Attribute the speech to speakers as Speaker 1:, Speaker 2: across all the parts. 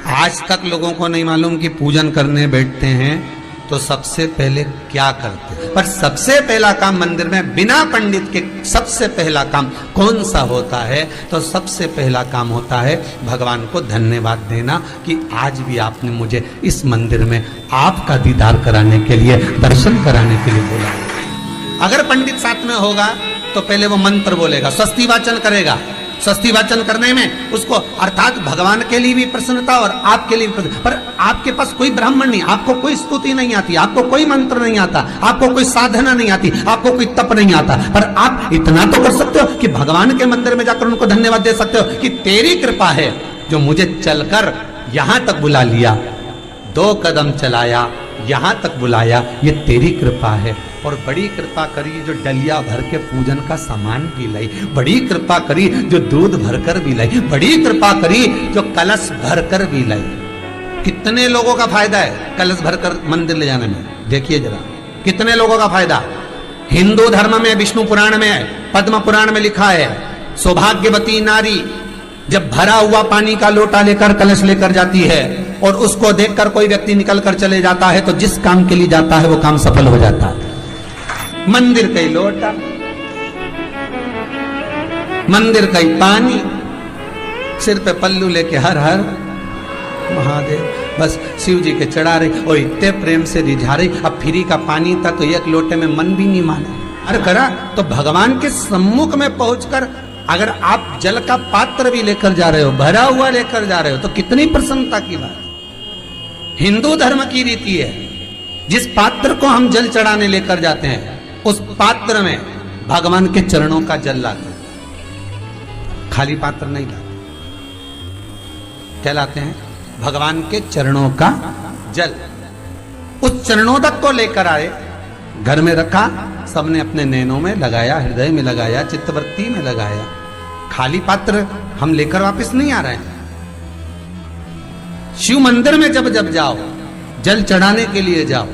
Speaker 1: आज तक लोगों को नहीं मालूम कि पूजन करने बैठते हैं तो सबसे पहले क्या करते हैं। पर सबसे पहला काम मंदिर में बिना पंडित के सबसे पहला काम कौन सा होता है? तो सबसे पहला काम होता है भगवान को धन्यवाद देना कि आज भी आपने मुझे इस मंदिर में आपका दीदार कराने के लिए, दर्शन कराने के लिए बोला। अगर पंडित साथ में होगा तो पहले वो मंत्र बोलेगा, स्वस्ति वाचन करेगा। स्वस्ति वाचन करने में उसको अर्थात भगवान के लिए भी प्रसन्नता और आपके लिए भी प्रसन्नता। पर आपके पास कोई ब्राह्मण नहीं, आपको कोई स्तुति नहीं आती, आपको कोई मंत्र नहीं आता, आपको कोई साधना नहीं आती, आपको कोई तप नहीं आता, पर आप इतना तो कर सकते हो कि भगवान के मंदिर में जाकर उनको धन्यवाद दे सकते हो कि तेरी कृपा है जो मुझे चलकर यहां तक बुला लिया, 2 कदम चलाया, यहां तक बुलाया, ये तेरी कृपा है। और बड़ी कृपा करी जो डलिया भर के पूजन का सामान भी लाई, बड़ी कृपा करी जो दूध भरकर भी लाई, बड़ी कृपा करी जो कलश भरकर भी लाई। कितने लोगों का फायदा है कलश भरकर मंदिर ले जाने में? देखिए जरा कितने लोगों का फायदा। हिंदू धर्म में विष्णु पुराण में, पद्म पुराण में लिखा है, सौभाग्यवती नारी जब भरा हुआ पानी का लोटा लेकर कलश लेकर जाती है और उसको देखकर कोई व्यक्ति निकल कर चले जाता है तो जिस काम के लिए जाता है वो काम सफल हो जाता है। मंदिर का ही लोटा, मंदिर का ही पानी, सिर पे पल्लू लेके हर हर महादेव बस शिव जी के चढ़ा रही और इतने प्रेम से रिझा रही। अब फ्री का पानी था तो एक लोटे में मन भी नहीं माना। अरे करा तो भगवान के सम्मुख में पहुंचकर अगर आप जल का पात्र भी लेकर जा रहे हो, भरा हुआ लेकर जा रहे हो, तो कितनी प्रसन्नता की बात। हिंदू धर्म की रीति है, जिस पात्र को हम जल चढ़ाने लेकर जाते हैं उस पात्र में भगवान के चरणों का जल लाते हैं, खाली पात्र नहीं लाते। क्या लाते हैं? भगवान के चरणों का जल। उस चरणोदक को लेकर आए, घर में रखा, सबने अपने नैनों में लगाया, हृदय में लगाया, चित्तवृत्ति में लगाया। खाली पात्र हम लेकर वापस नहीं आ रहे हैं। शिव मंदिर में जब जब जाओ, जल चढ़ाने के लिए जाओ,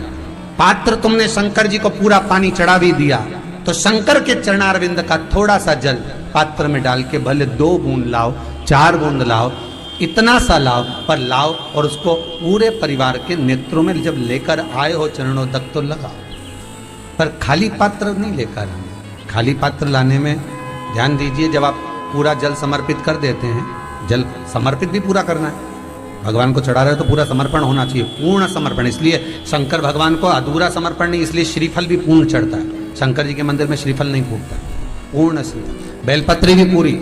Speaker 1: पात्र तुमने शंकर जी को पूरा पानी चढ़ा भी दिया तो शंकर के चरणारविंद का थोड़ा सा जल पात्र में डाल के भले 2 बूंद लाओ, 4 बूंद लाओ, इतना सा लाओ, पर लाओ और उसको पूरे परिवार के नेत्रों में जब लेकर आए हो चरणोदक तो लगाओ। पर खाली पात्र नहीं लेकर। खाली पात्र लाने में ध्यान दीजिए, जब आप पूरा जल समर्पित कर देते हैं, जल समर्पित भी पूरा करना है, भगवान को चढ़ा रहे हो तो पूरा समर्पण होना चाहिए, पूर्ण समर्पण। इसलिए शंकर भगवान को अधूरा समर्पण नहीं, इसलिए श्रीफल भी पूर्ण चढ़ता है। शंकर जी के मंदिर में श्रीफल नहीं फूटता, पूर्ण श्रीफल। बेलपत्री भी पूरी,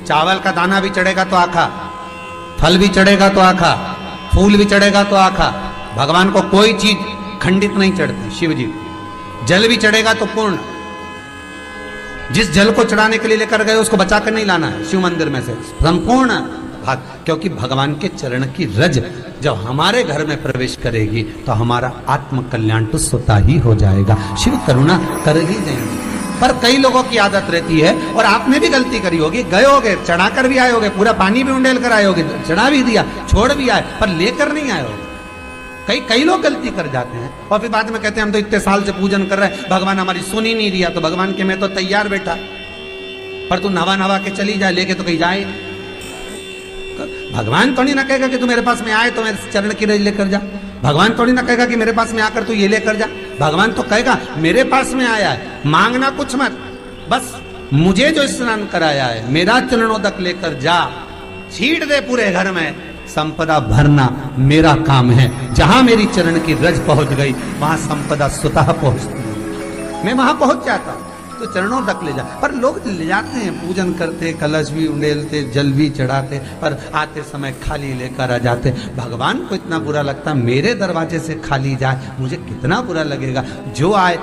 Speaker 1: चावल का दाना भी चढ़ेगा तो आखा, फल भी चढ़ेगा तो आखा, फूल भी चढ़ेगा तो आखा। भगवान को कोई चीज खंडित नहीं चढ़ती। शिव जी जल भी चढ़ेगा तो पूर्ण। जिस जल को चढ़ाने के लिए लेकर गए उसको बचा कर नहीं लाना है शिव मंदिर में से, संपूर्ण भाग। क्योंकि भगवान के चरण की रज जब हमारे घर में प्रवेश करेगी तो हमारा आत्म कल्याण तो स्वतः ही हो जाएगा। शिव करुणा कर ही देंगे। पर कई लोगों की आदत रहती है, और आपने भी गलती करी होगी, गए होगे, चढ़ाकर भी आए होगे, पूरा पानी भी उंडेल कर आए होगे, चढ़ा भी दिया, छोड़ भी आए, पर लेकर नहीं आए होगे। कई लोग गलती कर जाते हैं और फिर बाद में कहते हैं हम तो इतने साल से पूजन कर रहे हैं, भगवान हमारी सुन ही नहीं दिया। तो भगवान के मैं तो तैयार बैठा, पर तू नवा के चली जाए, लेके तो कहीं जाए। भगवान थोड़ी ना कहेगा कि तू मेरे पास में आए तो मेरे चरण की रज लेकर जा। भगवान थोड़ी ना कहेगा कि मेरे पास में आकर तू ये लेकर जा। भगवान तो कहेगा मेरे पास में आया है, मांगना कुछ मत, बस मुझे जो स्नान कराया है मेरा चरणोदक लेकर जा, छीट दे पूरे घर में, संपदा भरना मेरा काम है। जहां मेरी चरण की रज पहुंच गई वहां संपदा स्वतः पहुंचती है, मैं वहां पहुंच जाता हूं। तो चरणों तक ले जा। पर लोग ले जाते हैं, पूजन करते, कलश भी उंडेलते, जल भी चढ़ाते, पर आते समय खाली लेकर आ जाते। भगवान को इतना बुरा लगता, मेरे दरवाजे से खाली जाए, मुझे कितना बुरा लगेगा। जो आए